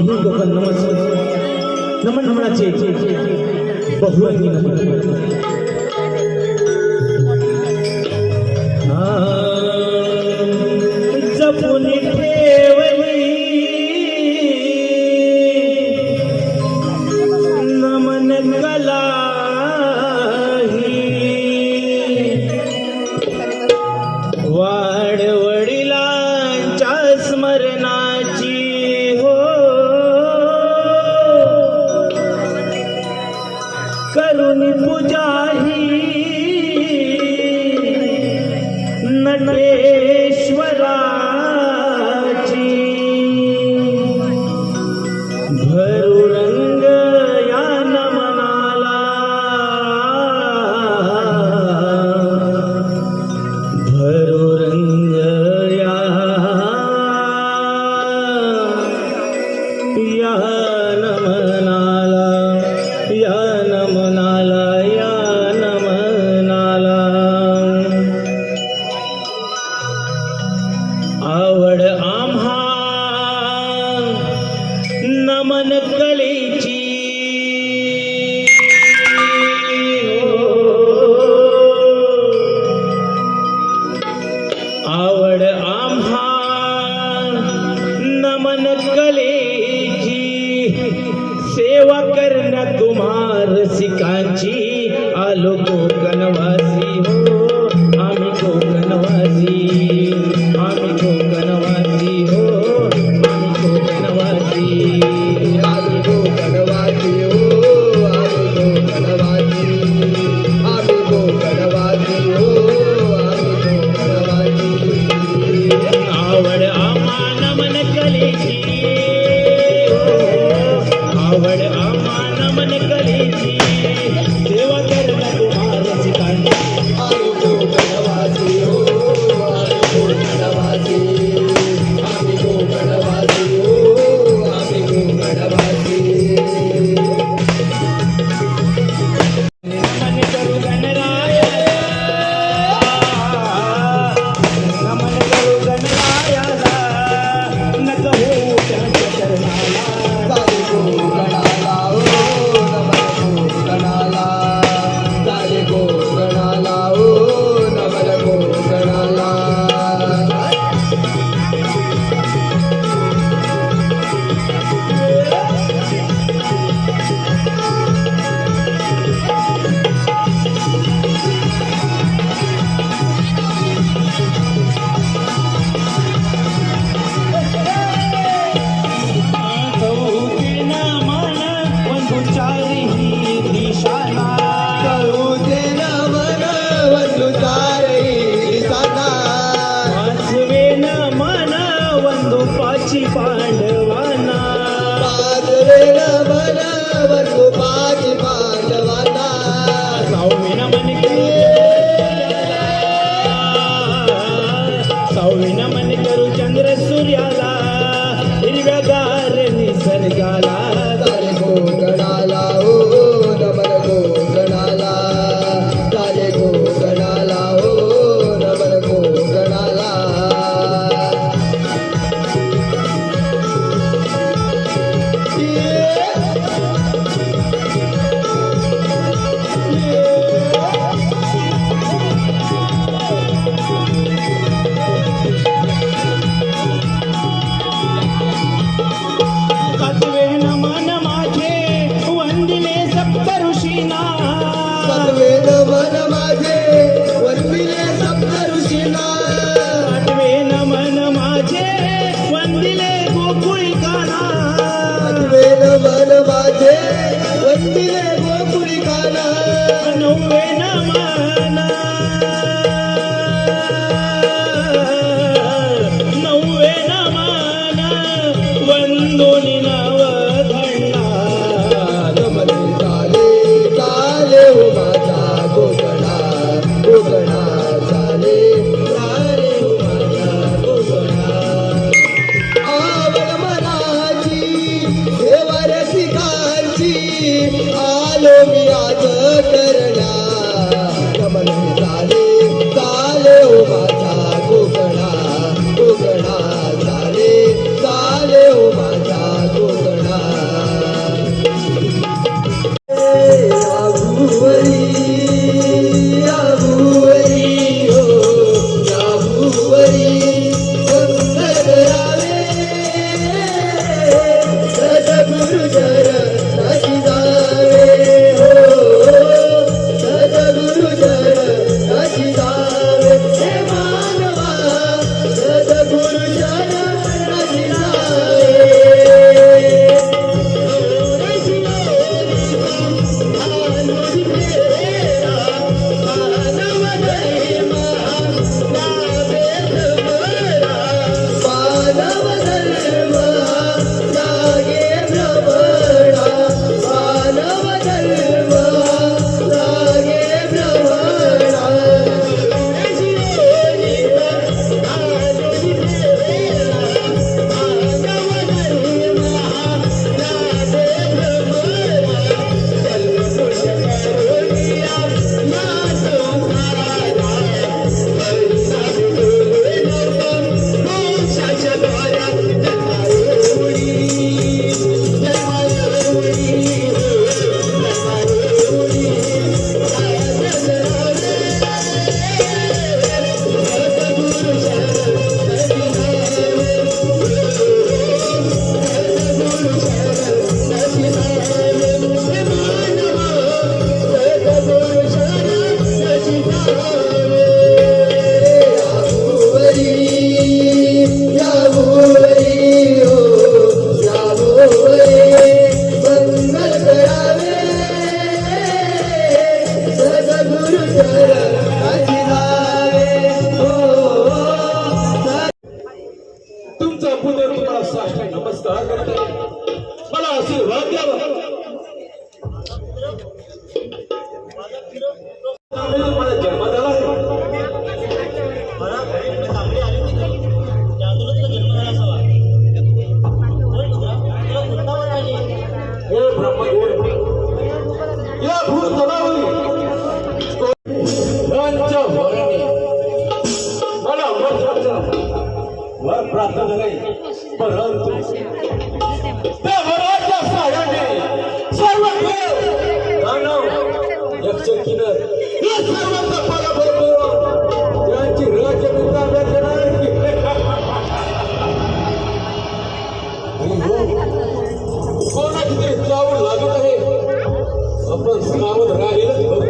आम्ही कोकण नमन नमनाचे बहुरंगी नमन जपून ठेवली नमन कला वाडवडिलांच्या स्मरणाची हो करुणी पूजा ही नटेश्वराची भरू रंग या नमनाला भरू रंग या नमनाला या नमनाला या नमनाला आवड आम्हा नमन कलेची आवड आम्हा नमन कलेची सेवा करण्या तुम्हा रसिकांची आलो कोकणवासी हो आम्ही कोकणवासी आम्ही कोकणवासी हो आम्ही कोकणवासी आम्ही कोकणवासी हो आम्ही कोकणवासी आम्ही कोकणवासी हो आम्ही कोकणवासी आवड आम्हा नमन कलेची आवड आम्हा नमन कलेची सेवा करता तुम्हा रसिकांची आम्ही कोकणवासी हो आम्ही कोकणवासी आम्ही कोकणवासी हो आम्ही कोकणवासी नमन करू गणरायाला नमन करू गणरायाला नक होऊ त्यांच्या चरणाला चाले कोकणाला हो नमन कोकणाला चाले कोकणाला हो नमन कोकणाला कौतीन मन बंधुचारी दिशाला कळूचे नमन वंदुचारही दिसाना वाचवेन मन वंदुपाची पांडवाना पाजरे नमन वंदुपाची पांडवांना सावविन मन सावविन मन करू चंद्र सूर्याला हिरव्यागार निसर्गाला चाले कोकणाला हो नमन कोकणाला चाले कोकणाला हो नमन कोकणाला सातवेन मन माझे वंदिले सप्त ऋषीना सातवे नमन माझे वंदिले सप्त ऋषींना आठवेन मन माझे वंदिले गोकुळिकाना सातवे नमन माझे वंदिले गोकुळिकाना नववेन मन नववेन मन वंदोनी नवधण्णा नमन चाले चाले हो माझा कोकणा कोकणा चाले चाले हो माझा कोकणा आवड मनाची सेवा रसिकांची आलो मी आज करण्या नमन चाले चाले हो माझा कोकणा कोकणा चाले चाले हो माझा कोकणा आशीर्वाद द्यावा. मला जन्मात आला हे ब्रह्मदेव या भूतलावरी पंचवर्णी मला वर प्राप्त झाले परंतु त्या वराच्या साह्याने सर्व दानव यक्ष किन्नर या सर्वांचा पराभव करून त्यांची राज्य मी ताब्यात घेणार कोणाची तरी चावड लागत आहे आपण सावध राहीलच बघ.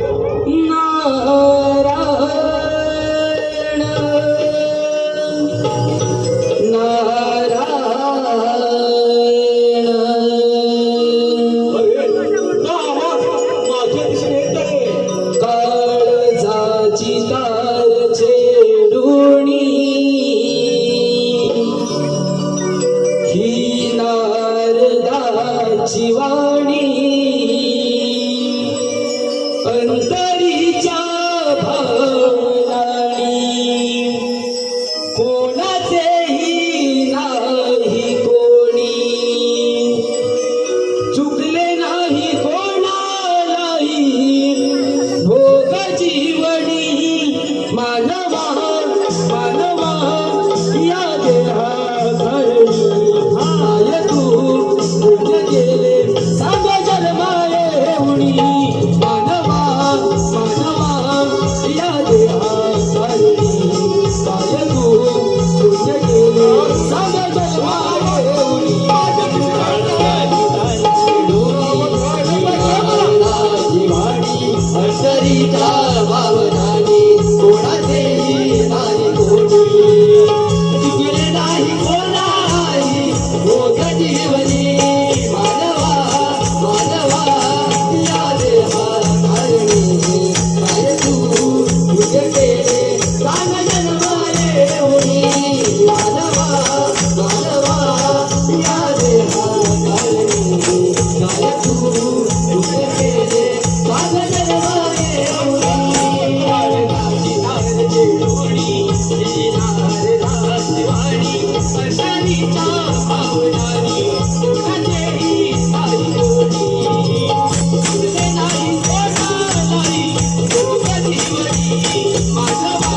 शिवाणी अंतरीच्या भावनाणी कोणाचेही नाही कोणी चुकले नाही कोणालाही भोग जीवनी मानवा मानवा या देहा धरणी हाय तू पुण्य केले सांग जन्माये उणी मानवा मानवा या देहा धरणी हाय तू पुण्य केले सांग जन्माये उणी जीवाणी अंतरीच्या भावनाने कोणाचेही नाही कोणी चुकले नाही कोणाही भोग जीवनी मानवा मानवा या देहा धरणी काय तू तुझे केले सांग जन्माये उणी मानवा मानवा या देहा धरणी काय तू तुझे केले सांग जन्माये उणी नारदाची जोडी शिवाणी अंतरीच्या भावनानी कोणाचेही नाही कोणी चुकले नाही कोणालाही भोग जीवनी मानवा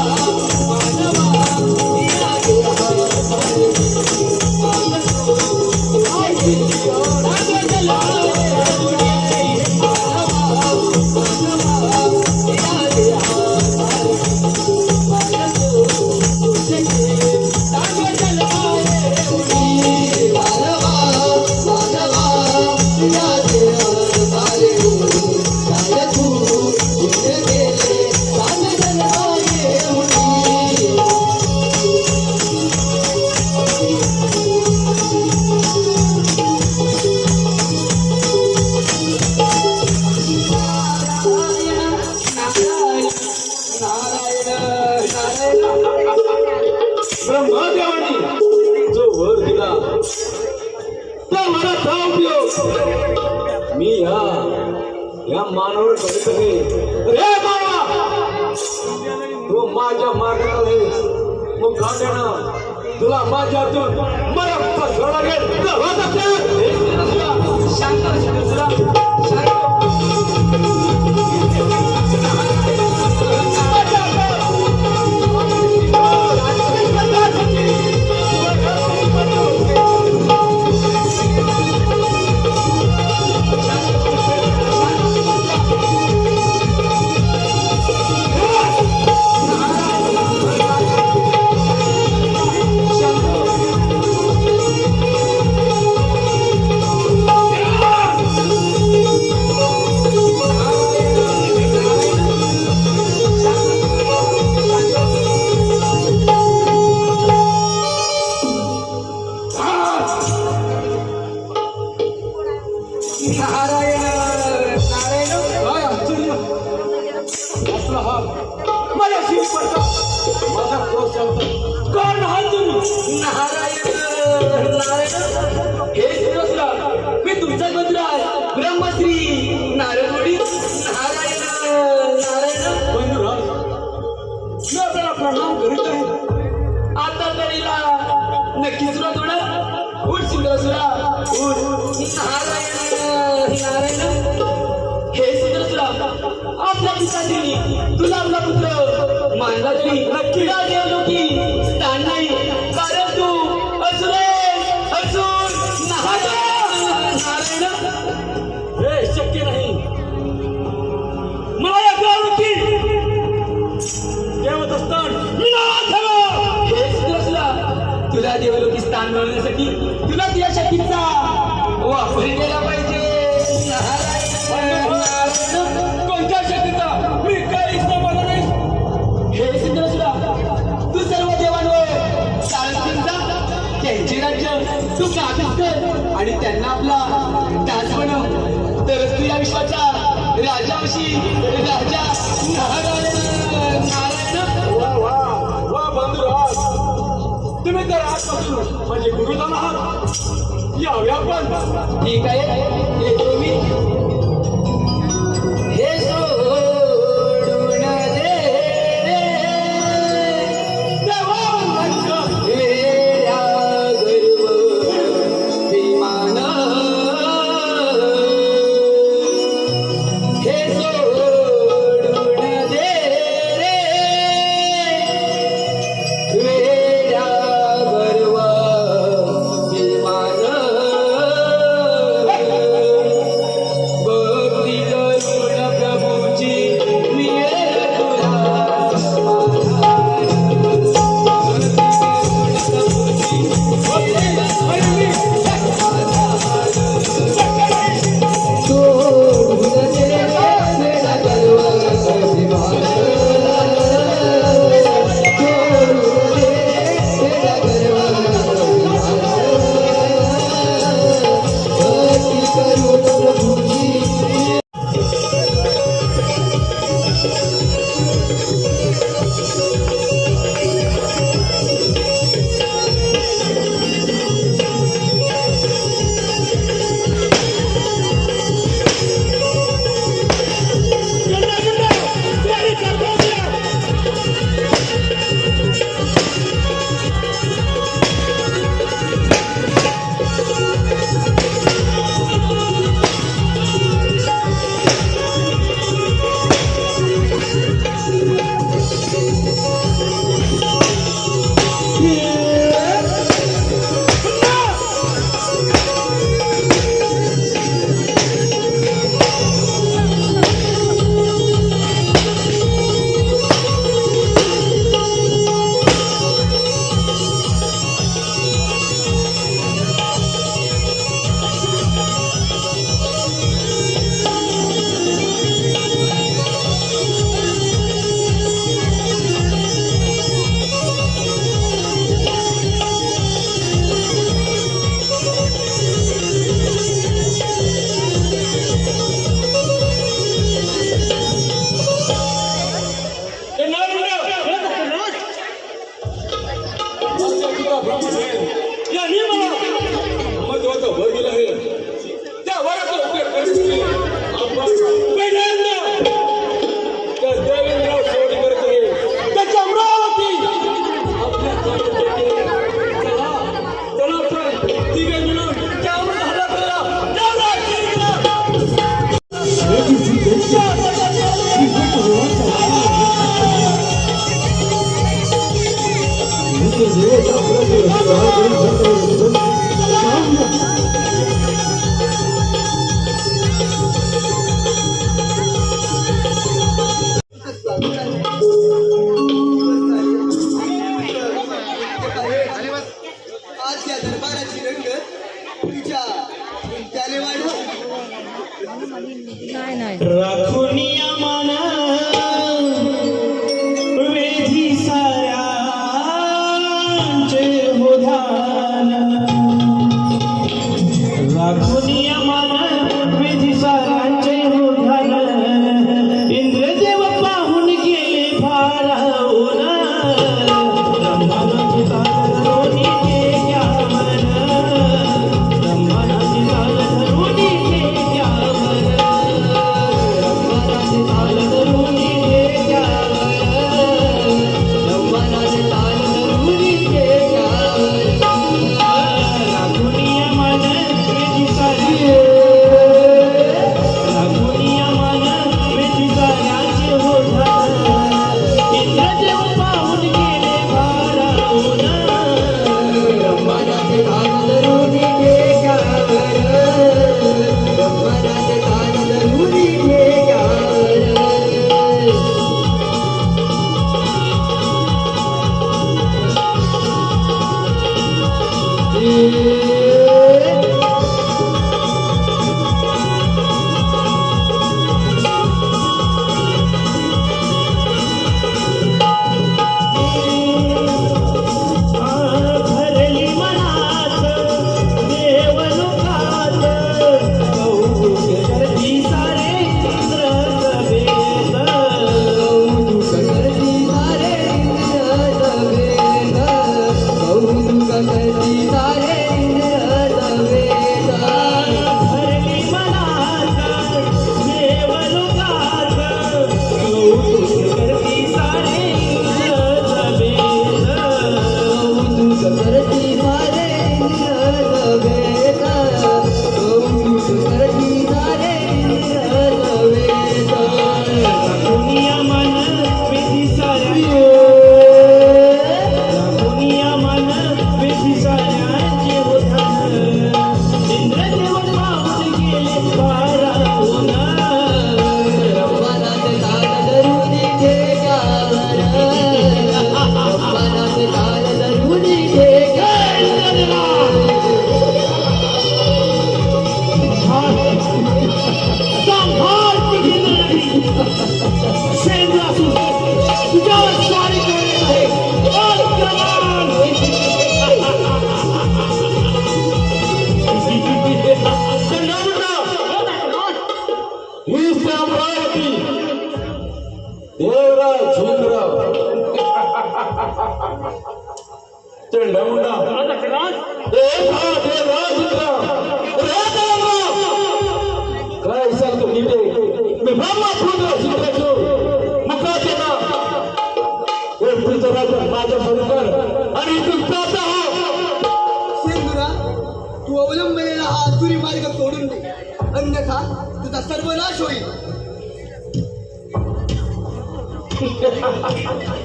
मानवा या देहा धरणी सांग तू सांग जन्माये उणी मानवा मानवा या देहा धरणी सांग तू तुझे केले सांग जन्माये उणी मानवा मानवा या देहा धरणी काय तू तुझे केले सांग जन्माये उणी ब्रह्मदेवानी जो वर दिला त्या वराचा उपयोग मी या मानवावर करीत आहे. रे मानवा तू माझ्या मार्गात आलेस मग गांड्यानं तुला माझ्यातून मला फसवावं लागेल. कोण आहात तुम्ही? नारायण नारायण हे मी तुमचा तू काबीज कर आणि त्यांना आपला दास बनव. तरच तू या विश्वाचा राजाशी राजा नारायण नारायण. वा वा वा बंधुराज, तुम्ही तर आजपासून माझे गुरुजन आहात. यावे आपण. ठीक आहे, येतो मी. हे सोडून दे रे वेड्या गर्व विमान. हे सोडून दे रे वेड्या गर्व विमान. भक्ती करून प्रभूची मिळेल तुला समाधान. भक्ती करून सोडून दे वेडा गर्व अभिमान. सोडून दे वेडा गर्व अभिमान. भक्ती करून प्रभूची महत्वाचा भर दिला आहे. त्या वराचा उपयोग करीत आपण पहिल्यांदा त्या देवेंद्रराव सोडकरचे त्याच्या अमरावती आपल्या ताब्यात घेतले. चला चला सर, तिघे मिळून त्या अमरावतीला करा. चला, आज या दरबाराची रंगत तुझ्या त्याने वाढव. राखुनिया मान वेधी साऱ्यांचे हो ध्यान. राखुनिया मान वेधी साऱ्यांचे हो ध्यान. इंद्रदेव पाहून गेले भारावून. ब्रह्मानाची ताल धरून घ्या मन. ब्रह्मानाची ताल धरून घ्या मन. देवराव झुंबराव चंडा मुंडा देवराव झुंबराव काय सांगतो नीटे मी ब्रह्मा पुत्र शिकायचो मुकाटेना हे तुझं राजा माझ्या बरोबर आणि तुमचा सिंधुरा तू अवलंबलेला हा आसुरी मार्ग सोडून दे अन्यथा तुझा सर्वनाश होईल.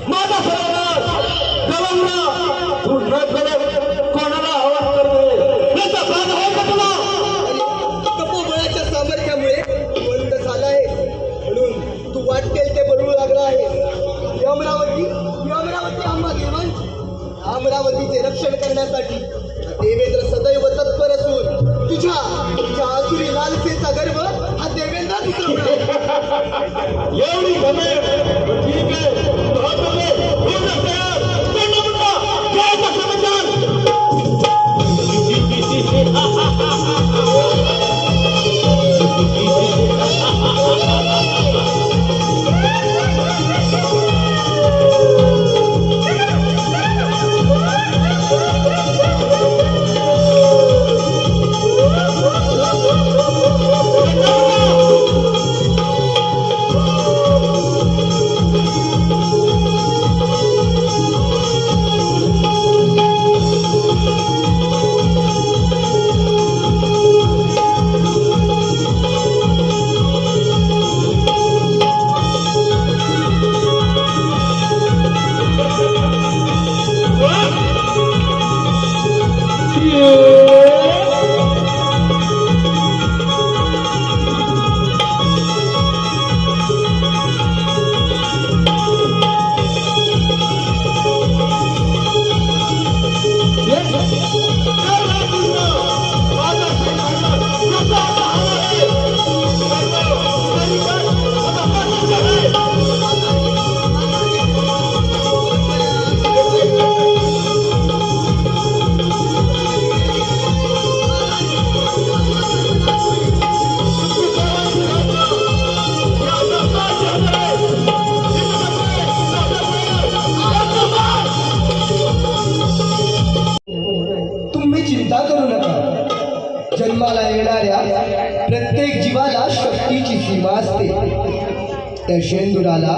माझा सर्वनाश गवंडा तू न कळत कोणाला आवाज करते याचा भाग आहे का तुला तपोबळाच्या सामर्थ्यामुळे बंद झाला आहे म्हणून तू वाटेल ते बनवू लागला आहे. ही अमरावती आम्हा देवांची. अमरावतीचे रक्षण करण्यासाठी देवेंद्र सदैव तत्पर असून तुझ्या आसुरी लालसेचा गर्भ हा देवेंद्र दिसवणार. एवढी गमे ठीक आहे तुम्ही चिंता करू नका. जन्माला येणाऱ्या प्रत्येक जीवाला शक्तीची सीमा असते. त्या शेंदुराला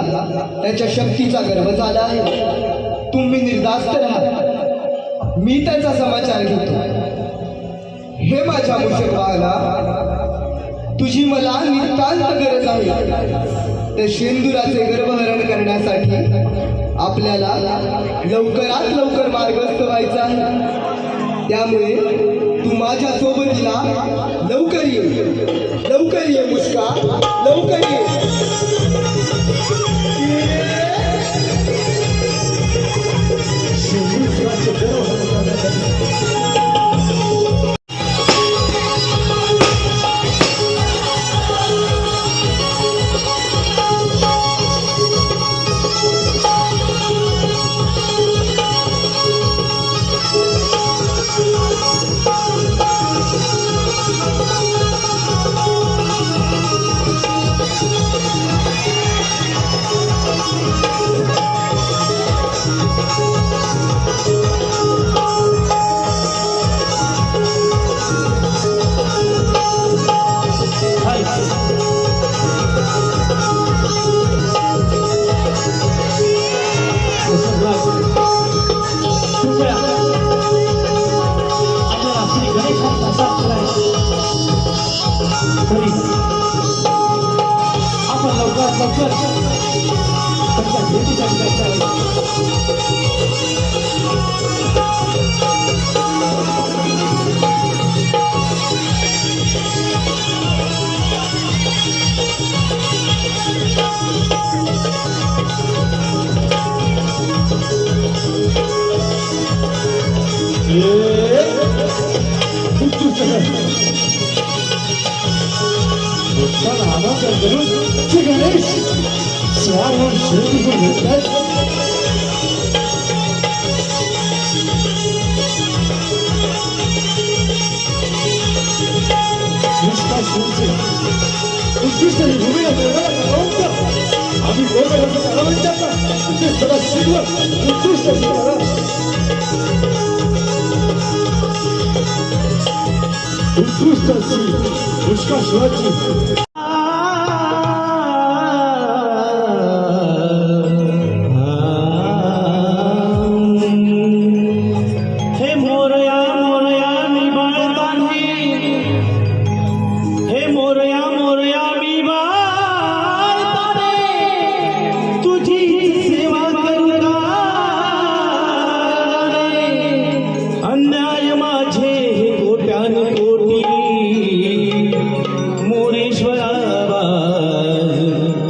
त्याच्या शक्तीचा गर्व झाला आहे. तुम्ही निर्धास्त राहा. मी त्याचा समाचार घेतो. हे माझ्या मूषक वाहना, तुझी मला नितांत गरज आहे. त्या शेंदुराचे गर्भहरण करण्यासाठी आपल्याला लवकरात लवकर मार्गस्थ व्हायचं आहे. त्यामुळे तू माझ्या सोबतीला लवकर ये मुश्का, लवकर ये. उत्कृष्ट आम्ही गोरगरिबांचा काळा म्हणतात ना, ते सदा शिकवण उत्कृष्ट शिकवण उत्कृष्ट अशी पुष्काशिवाची हे मोरया मोरया मी बाळताने हे मोरया मोरया मी बाळताने तुझी सेवा करूया अन्याय माझे हे कोट्यान कोटी मोरेश्वरा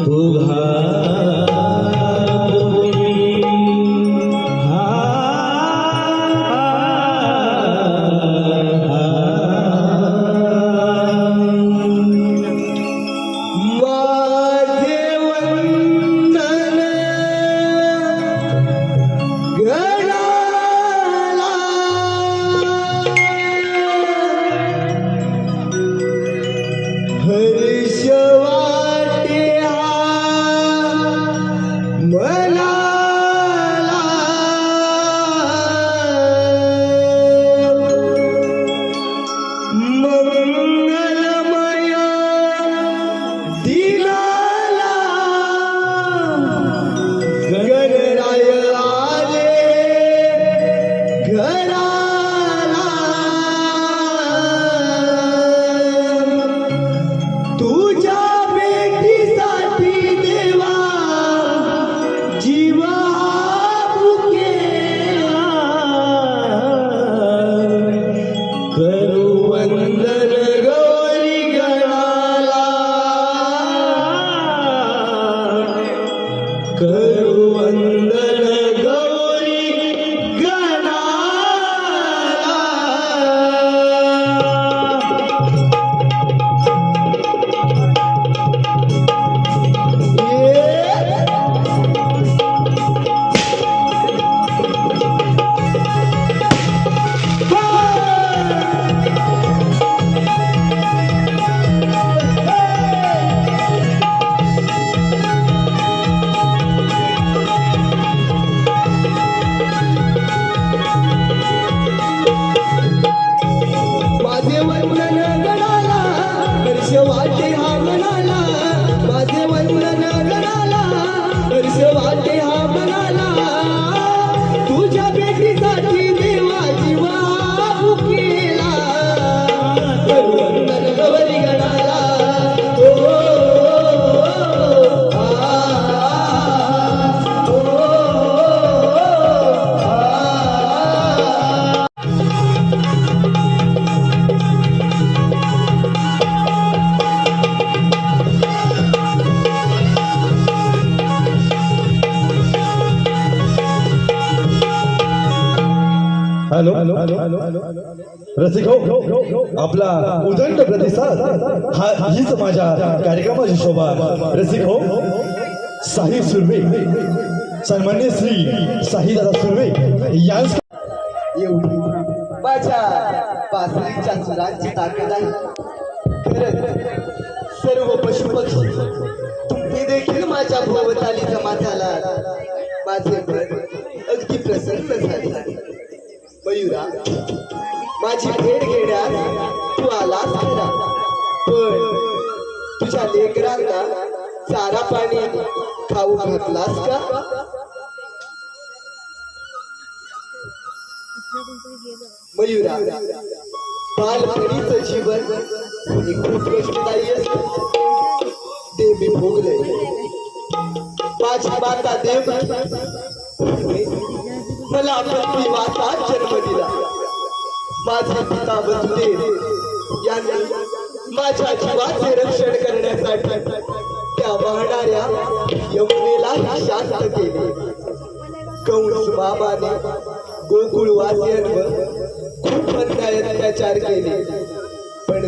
तू माझे वंदन गणाला हर्ष वाटे मला मंगलमय दिनाला गणराय आले घराला तुझ्या भेटीसाठी देवा जीवा केला करू वंदन गौरी गणाला करू वंदन गौरी गणाला माझे वंदन गणाला हर्ष वाटे हा मनाला माझे वंदन गणाला हर्ष वाटे हा मनाला तुझ्या भेटीसाठी देवा जीवा केला करू वंदन गौरी गणाला ओ, आ, ओ, आ. हॅलो रसिक हो आपला उदंड प्रतिसाद हा हीच माझ्या कार्यक्रमाची शोभा रसिक हो साही सुर्वे सन्मान्य श्री साहीदादा सुर्वे यांस एवढी माझ्या बासरीच्या सुरांची ताकद आहे खरंच सर्व पशुपक्षी तुम्ही देखील माझ्या भोवताली जमा झाला माझे मन अगदी प्रसन्न झाले मयुरा माझी भेट घेण्यास तू आलास खरा पण तुझ्या लेकरांना चारा पाणी खाऊ घातलास का मयुरा बालपणीचं जीवन हे खूप कष्टदायी असतं ते मी भोगले माझी माता देव मला पृथ्वीवासात जन्म दिला माझे पिता वसुदेव यांनी माझ्या जीवाचे रक्षण करण्यासाठी त्या वाहणाऱ्या यमुनेला शांत केले कंस मामाने गोकुळवासियांवर खूप अन्याय अत्याचार केले पण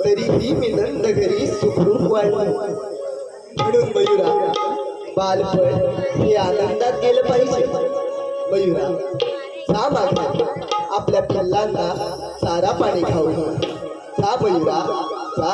तरीही मी नंद घरी सुखरूप वाढलो म्हणून मयुरा बालपण हे आनंदात गेलं पाहिजे मयुरा जा माझ्या आपल्या पिल्लांना चारा पाणी खाऊ घाल जा मयुरा जा